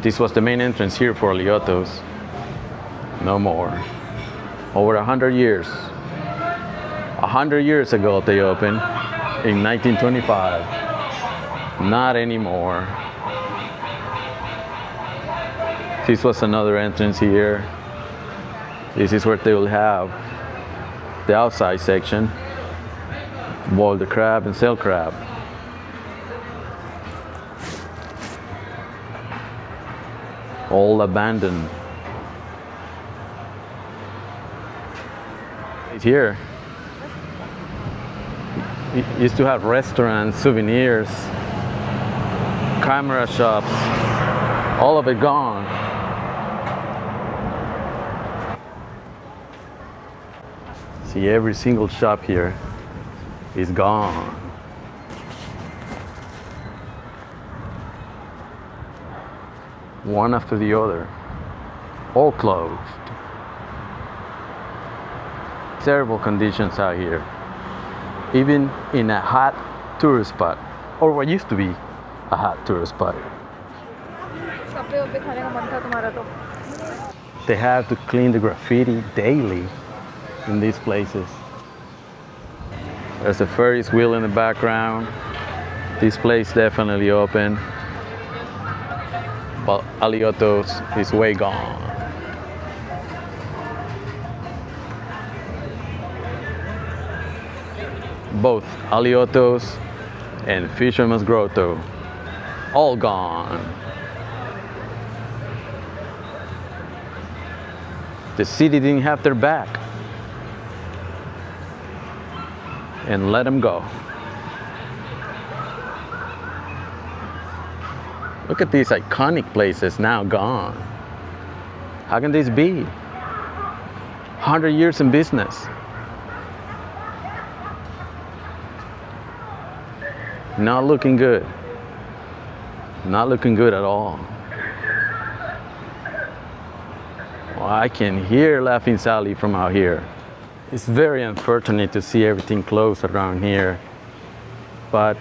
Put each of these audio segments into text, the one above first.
This was the main entrance here for aliotos. No more. Over 100 years. 100 years ago they opened in 1925. Not anymore. This was another entrance here. This is where they will have the outside section. Boil the crab and sell crab. All abandoned. Here it used to have restaurants, souvenirs, camera shops, all of it gone. See, every single shop here is gone. One after the other, all closed. Terrible conditions out here, even in a hot tourist spot, or what used to be a hot tourist spot. They have to clean the graffiti daily in these places. There's a Ferris wheel in the background. This place definitely open, but aliotos is way gone. Both aliotos and Fisherman's grotto, all gone. The city didn't have their back and let them go. Look at these iconic places now gone. How can this be? 100 years in business. Not looking good. Not looking good at all. Well, I can hear Laughing Sally from out here. It's very unfortunate to see everything closed around here, but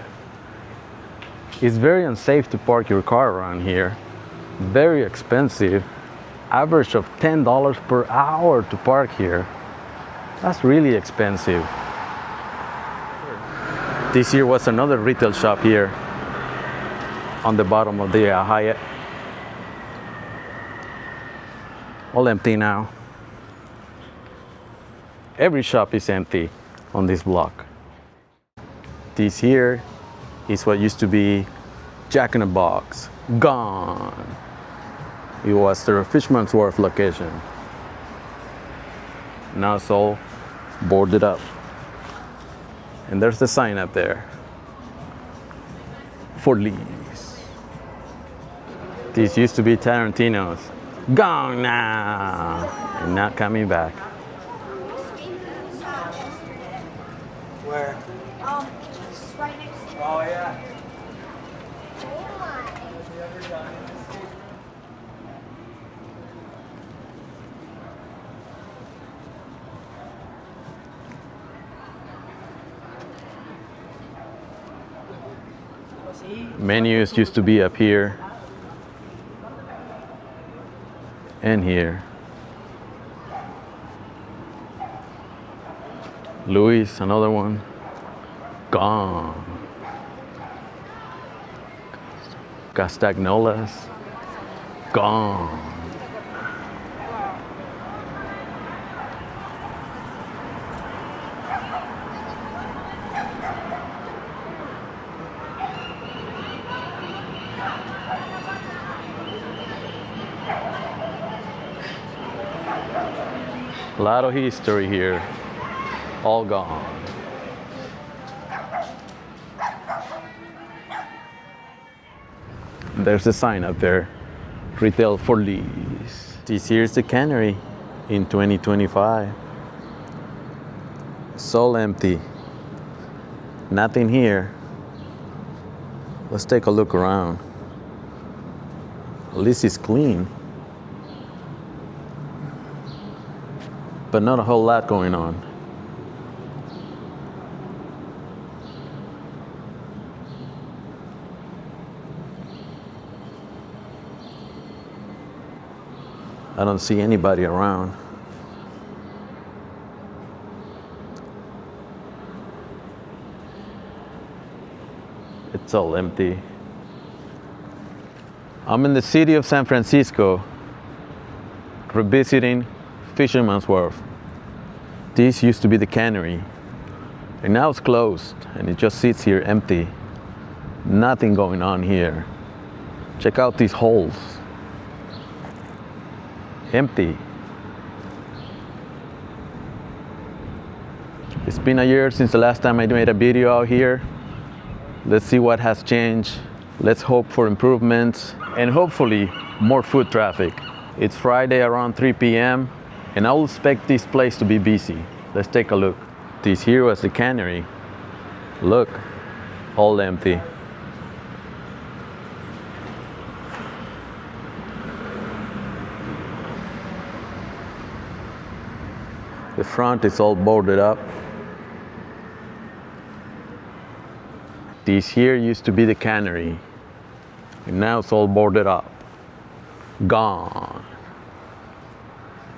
it's very unsafe to park your car around here. Very expensive. Average of $10 per hour to park here. That's really expensive. This here was another retail shop here on the bottom of the Hyatt. All empty now. Every shop is empty on this block. This here is what used to be Jack in the Box. Gone. It was the Fisherman's Wharf location. Now it's all boarded up. And there's the sign up there. For lease. This used to be Tarantino's. Gone now. And not coming back. Where? Just right next to Oh, yeah. Menus used to be up here and here. Louis, another one. Gone. Castagnolas. Gone. A lot of history here, all gone. There's a sign up there, retail for lease. This here's the cannery in 2025. It's all empty, nothing here. Let's take a look around. At least it's clean. But not a whole lot going on. I don't see anybody around. It's all empty. I'm in the city of San Francisco, revisiting Fisherman's Wharf. This used to be the cannery, and now it's closed, and it just sits here empty. Nothing going on here. Check out these holes. Empty. It's been a year since the last time I made a video out here. Let's see what has changed. Let's hope for improvements and hopefully more foot traffic. It's Friday around 3 p.m. and I will expect this place to be busy. Let's take a look. This here was the cannery. Look, all empty. The front is all boarded up. This here used to be the cannery, and now it's all boarded up. Gone.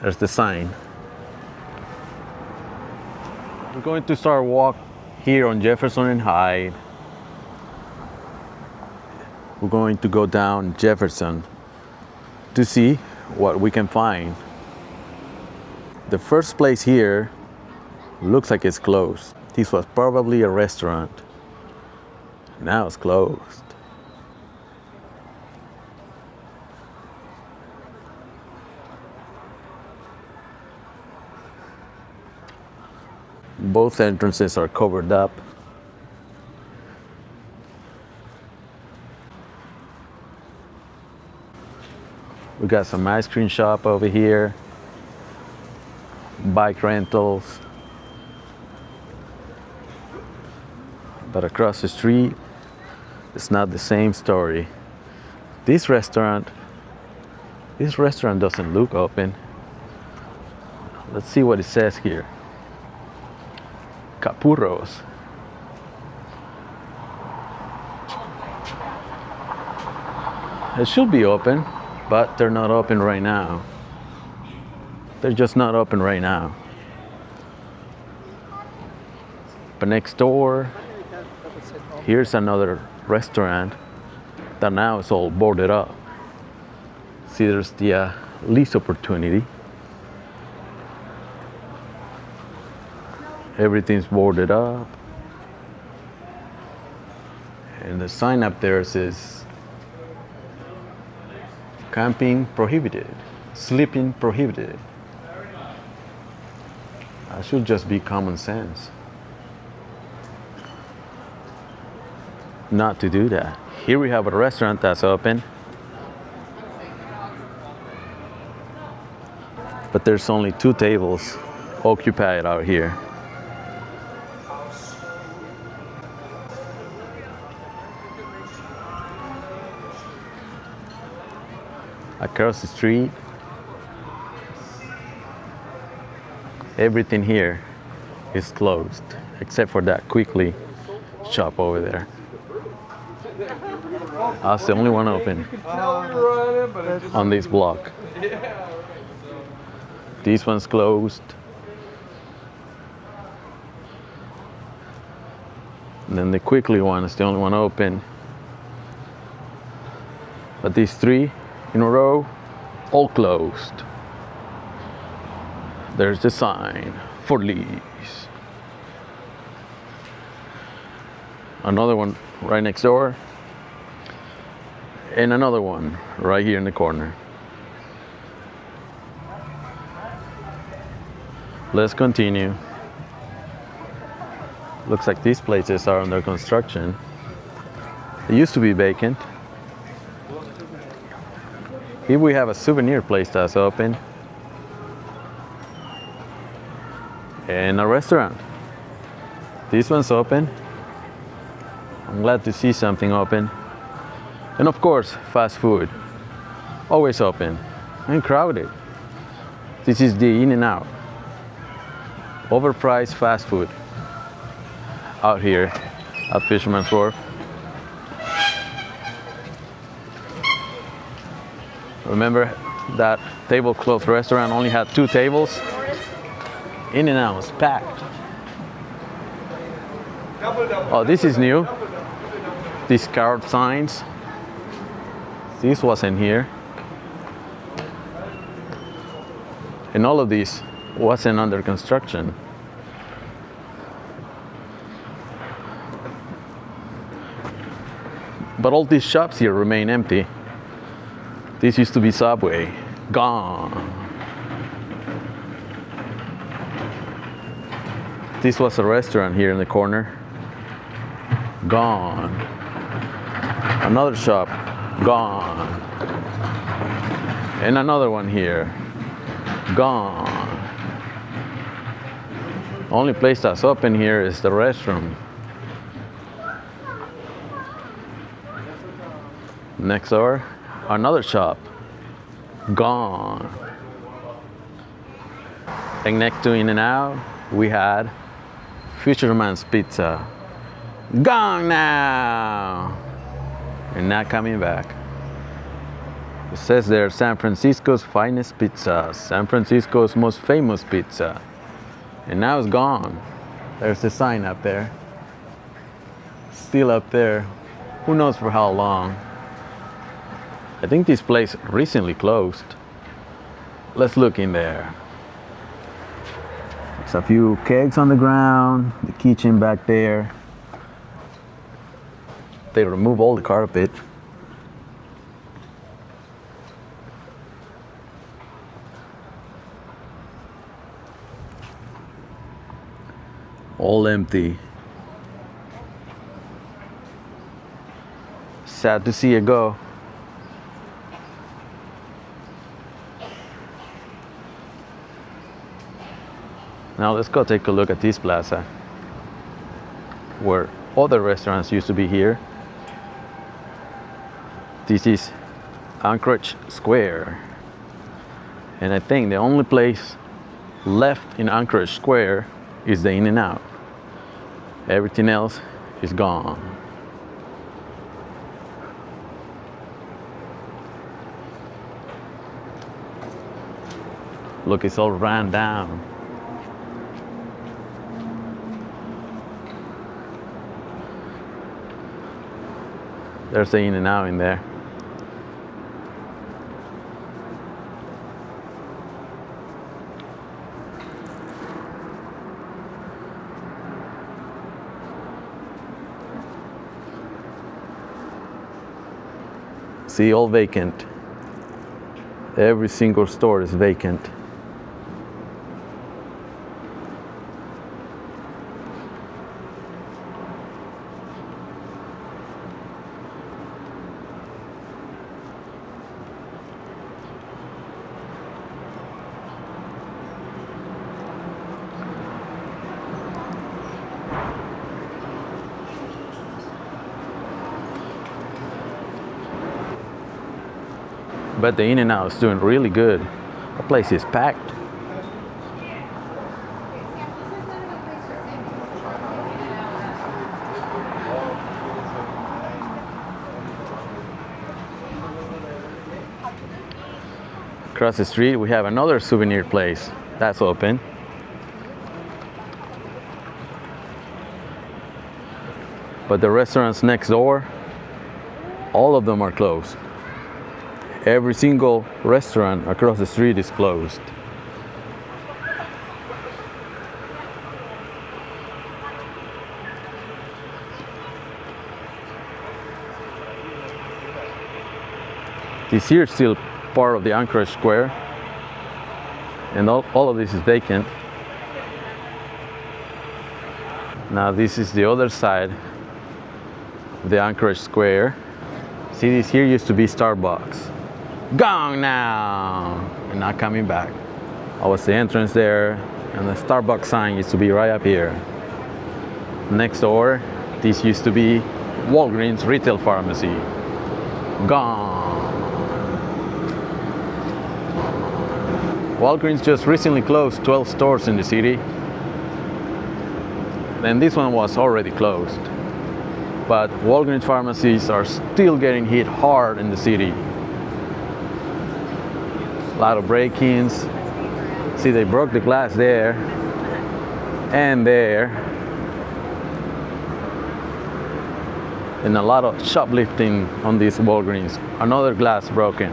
There's the sign. We're going to start walk here on Jefferson and Hyde. We're going to go down Jefferson to see what we can find. The first place here looks like it's closed. This was probably a restaurant. Now it's closed. Both entrances are covered up. We got some ice cream shop over here. Bike rentals. But across the street, it's not the same story. This restaurant doesn't look open. Let's see what it says here. Capurros. It should be open, but they're not open right now. They're just not open right now. But next door, here's another restaurant that now is all boarded up. See, there's the lease opportunity. Everything's boarded up. And the sign up there says, camping prohibited, sleeping prohibited. That should just be common sense. Not to do that. Here we have a restaurant that's open, but there's only 2 tables occupied out here. Across the street, everything here is closed except for that Quickly shop over there. That's the only one open on this block. This one's closed. And then the Quickly one is the only one open. But these 3 in a row, all closed. There's the sign for lease. Another one right next door. And another one right here in the corner. Let's continue. Looks like these places are under construction. They used to be vacant. Here we have a souvenir place that's open. And a restaurant. This one's open. I'm glad to see something open. And of course, fast food. Always open and crowded. This is the In-N-Out. Overpriced fast food out here at Fisherman's Wharf. Remember that tablecloth restaurant only had 2 tables. In-N-Out was packed. Oh, this is new. These carved signs. This wasn't here. And all of this wasn't under construction. But all these shops here remain empty. This used to be Subway. Gone. This was a restaurant here in the corner. Gone. Another shop. Gone. And another one here. Gone. Only place that's open here is the restroom. Next door, another shop. Gone. And next to In-N-Out, we had Fisherman's Pizza. Gone now! And not coming back. It says there, San Francisco's finest pizza, San Francisco's most famous pizza. And now it's gone. There's the sign up there. Still up there. Who knows for how long. I think this place recently closed. Let's look in there. There's a few kegs on the ground, the kitchen back there. They remove all the carpet. All empty. Sad to see it go. Now let's go take a look at this plaza, where other restaurants used to be here. This is Anchorage Square. And I think the only place left in Anchorage Square is the In-N-Out. Everything else is gone. Look, it's all ran down. There's the In-N-Out in there. See, all vacant. Every single store is vacant. But the In-N-Out is doing really good. The place is packed. Across the street, we have another souvenir place that's open. But the restaurants next door, all of them are closed. Every single restaurant across the street is closed. This here is still part of the Anchorage Square, and all of this is vacant. Now this is the other side of the Anchorage Square. See, this here used to be Starbucks. Gone now, and not coming back. I was the entrance there, and the Starbucks sign used to be right up here. Next door, this used to be Walgreens retail pharmacy. Gone. Walgreens just recently closed 12 stores in the city. Then this one was already closed. But Walgreens pharmacies are still getting hit hard in the city. lot of break-ins. See, they broke the glass there and there. And a lot of shoplifting on these Walgreens. Another glass broken.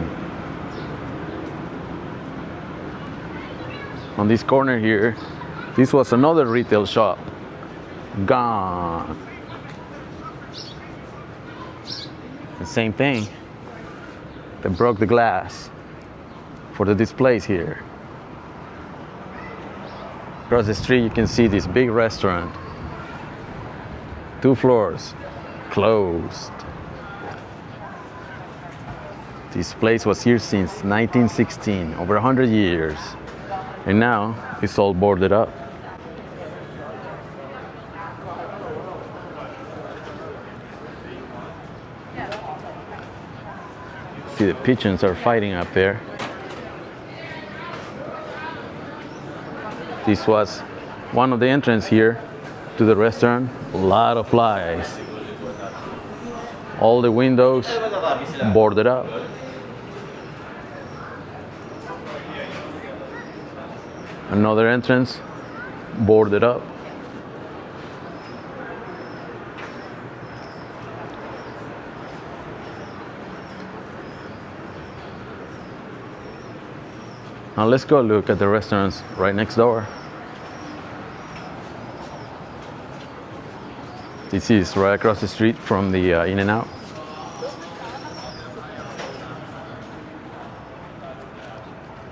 On this corner here, this was another retail shop. Gone. The same thing. They broke the glass for the displays here. Across the street you can see this big restaurant. 2 floors, closed. This place was here since 1916, over 100 years. And now it's all boarded up. See, the pigeons are fighting up there. This was one of the entrances here to the restaurant. A lot of flies. All the windows boarded up. Another entrance boarded up. Now let's go look at the restaurants right next door. This is right across the street from the In-N-Out.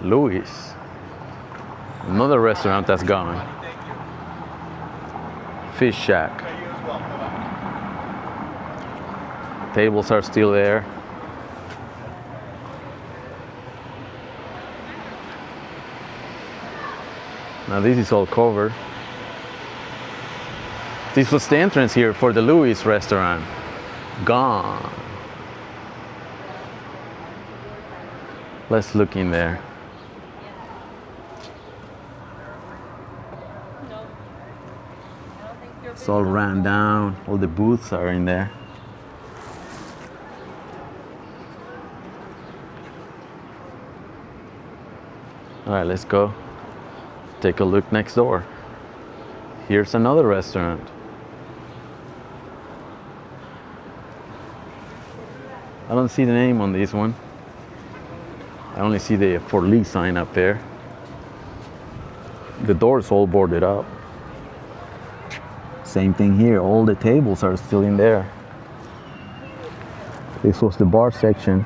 Louis. Another restaurant that's gone. Fish Shack. Tables are still there. Now this is all covered. This was the entrance here for the Louis restaurant. Gone. Let's look in there. It's all ran down. All the booths are in there. All right, let's go take a look next door. Here's another restaurant. I don't see the name on this one. I only see the for lease sign up there. The door's all boarded up. Same thing here, all the tables are still in there. This was the bar section.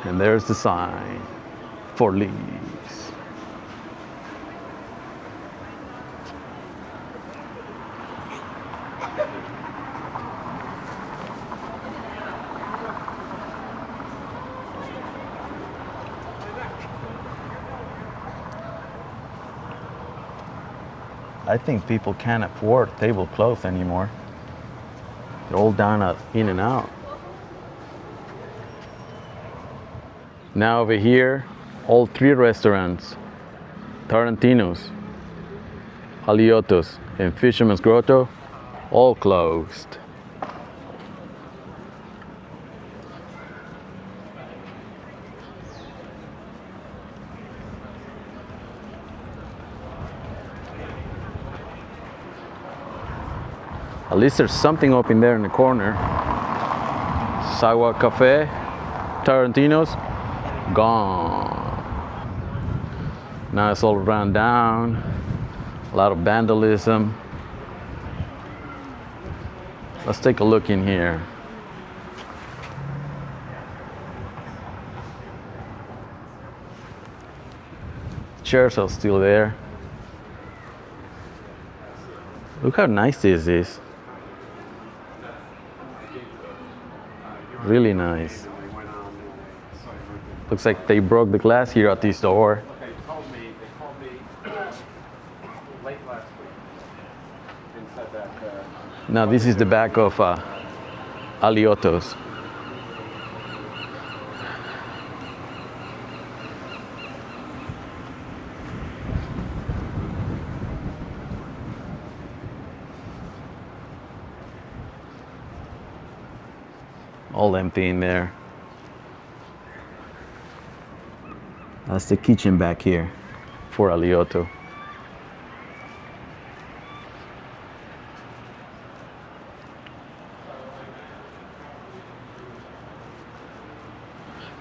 And there's the sign, for lease. I think people can't afford tablecloths anymore. They're all down at In-N-Out. Now over here, all 3 restaurants, Tarantino's, Alioto's, and Fisherman's Grotto, all closed. At least there's something open there in the corner. Sidewalk Cafe, Tarantino's, gone. Now it's all run down. A lot of vandalism. Let's take a look in here. Chairs are still there. Look how nice this is. Really nice. Looks like they broke the glass here at this door. They called me late last week and said that. Now this is the back of Alioto's. All empty in there. That's the kitchen back here for alioto.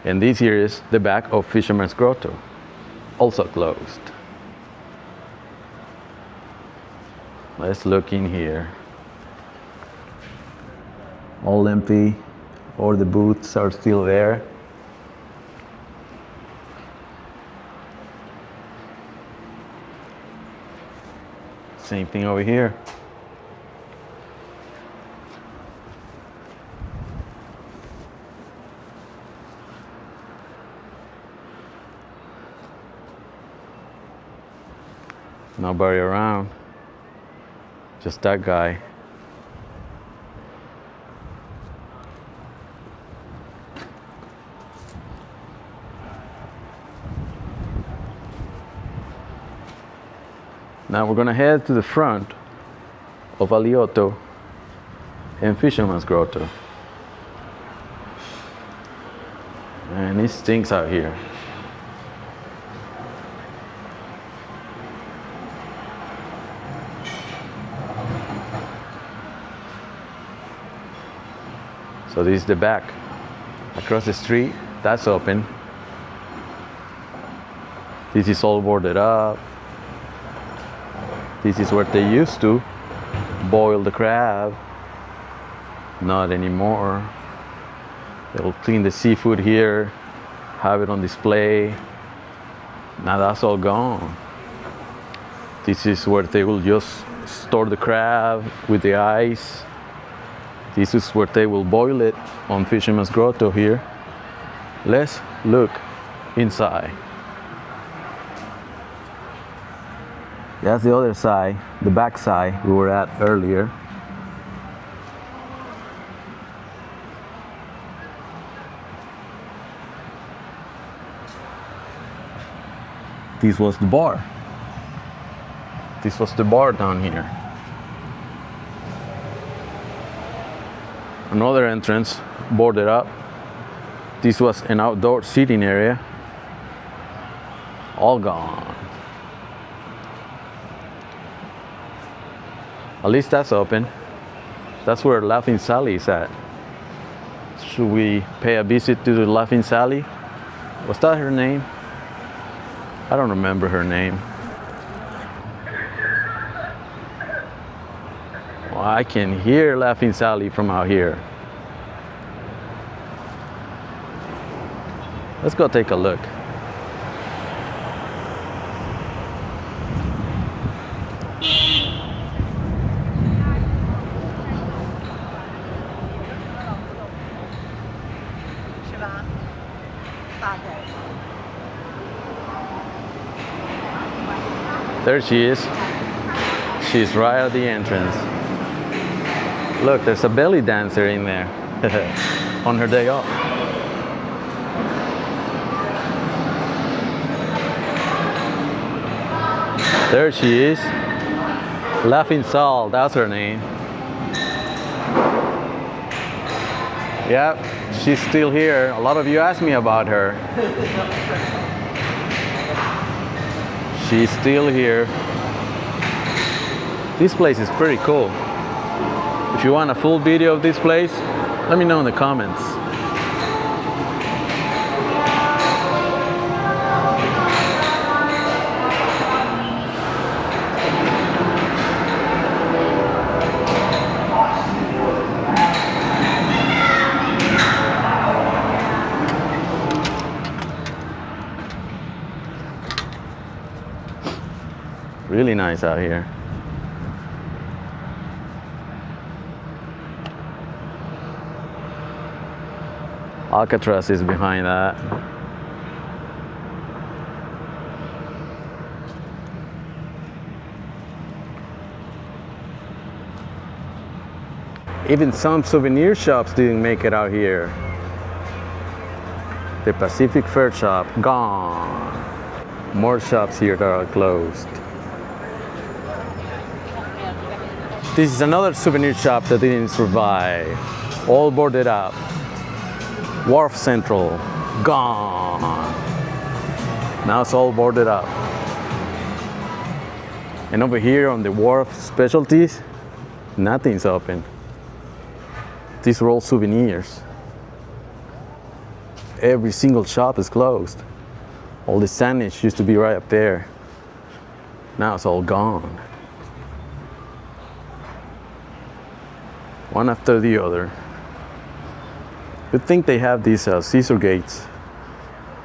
And this here is the back of Fisherman's Grotto, also closed. Let's look in here. All empty, all the booths are still there. Same thing over here. Nobody around, just that guy. Now we're gonna head to the front of alioto and Fisherman's Grotto. And it stinks out here. So this is the back. Across the street, that's open. This is all boarded up. This is where they used to boil the crab. Not anymore. They'll clean the seafood here, have it on display. Now that's all gone. This is where they will just store the crab with the ice. This is where they will boil it on Fisherman's Grotto here. Let's look inside. That's the other side, the back side we were at earlier. This was the bar. This was the bar down here. Another entrance boarded up. This was an outdoor seating area. All gone. At least that's open. That's where Laughing Sally is at. Should we pay a visit to the Laughing Sally? Was that her name? I don't remember her name. Well, I can hear Laughing Sally from out here. Let's go take a look. There she is. She's right at the entrance. Look, there's a belly dancer in there on her day off. There she is. Laughing Sal, that's her name. Yep, she's still here. A lot of you asked me about her. She's still here. This place is pretty cool. If you want a full video of this place, let me know in the comments. Really nice out here. Alcatraz is behind that. Even some souvenir shops didn't make it out here. The Pacific Fair shop, gone. More shops here that are closed. This is another souvenir shop that didn't survive. All boarded up. Wharf Central, gone. Now it's all boarded up. And over here on the Wharf Specialties, nothing's open. These were all souvenirs. Every single shop is closed. All the signage used to be right up there. Now it's all gone. One after the other. You'd think they have these scissor gates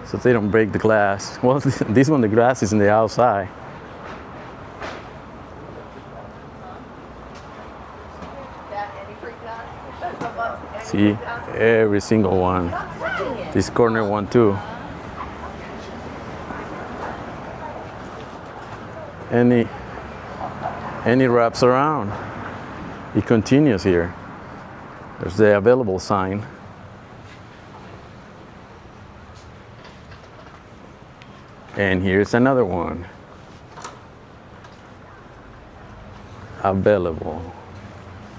so they don't break the glass. Well, this one, the glass is in the outside. See, every single one. This corner one too. Any wraps around. It continues here. There's the available sign. And here's another one. Available.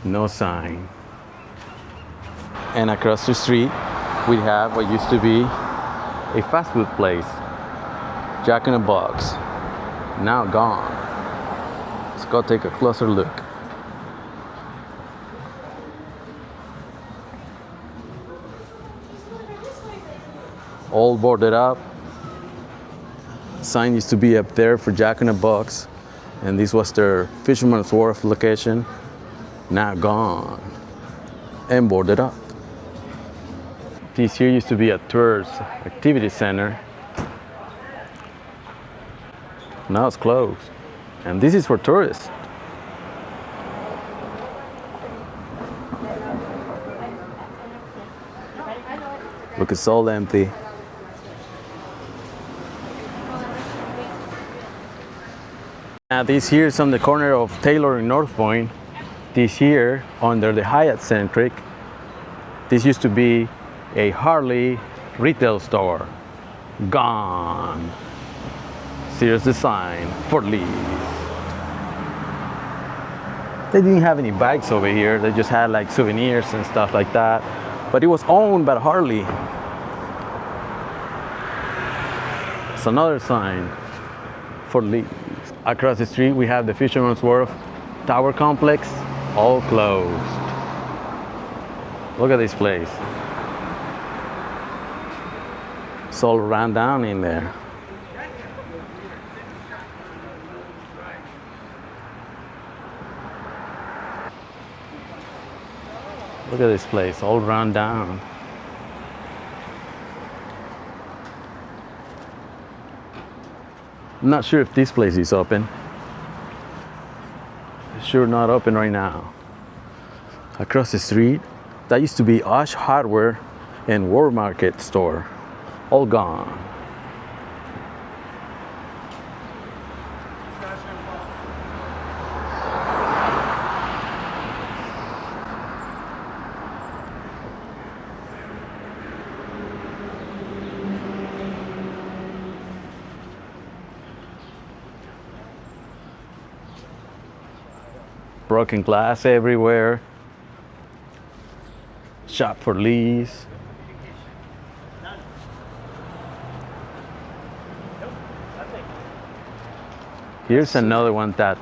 No sign. And across the street, we have what used to be a fast food place. Jack in the Box. Now gone. Let's go take a closer look. All boarded up. Sign used to be up there for Jack in the Box, and this was their Fisherman's Wharf location. Now gone and boarded up. This here used to be a tourist activity center. Now it's closed, and this is for tourists. Look, it's all empty. Now this here is on the corner of Taylor and North Point. This here under the Hyatt Centric. This used to be a Harley retail store. Gone. Here's the sign for lease. They didn't have any bikes over here. They just had like souvenirs and stuff like that. But it was owned by Harley. It's another sign for lease. Across the street, we have the Fisherman's Wharf Tower Complex, all closed. Look at this place. It's all run down in there. Look at this place, all run down. I'm not sure if this place is open. It's sure not open right now. Across the street, that used to be Osh Hardware and War Market store. All gone. Broken glass everywhere. Shop for lease. Here's another one that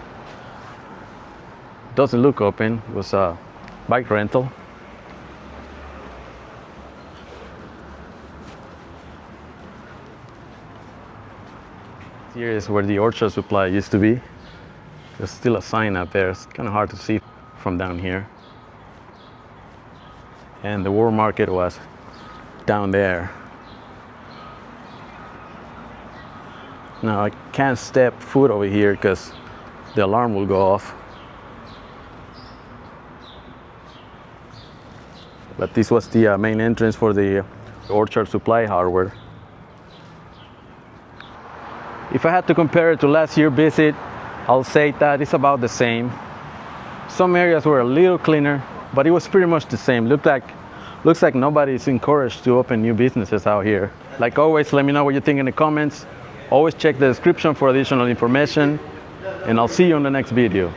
doesn't look open. It was a bike rental. Here is where the Orchard Supply used to be. There's still a sign up there. It's kind of hard to see from down here. And the War Market was down there. Now I can't step foot over here because the alarm will go off. But this was the main entrance for the Orchard Supply Hardware. If I had to compare it to last year's visit, I'll say that it's about the same. Some areas were a little cleaner, but it was pretty much the same. Looks like nobody's encouraged to open new businesses out here. Like always, let me know what you think in the comments. Always check the description for additional information, and I'll see you on the next video.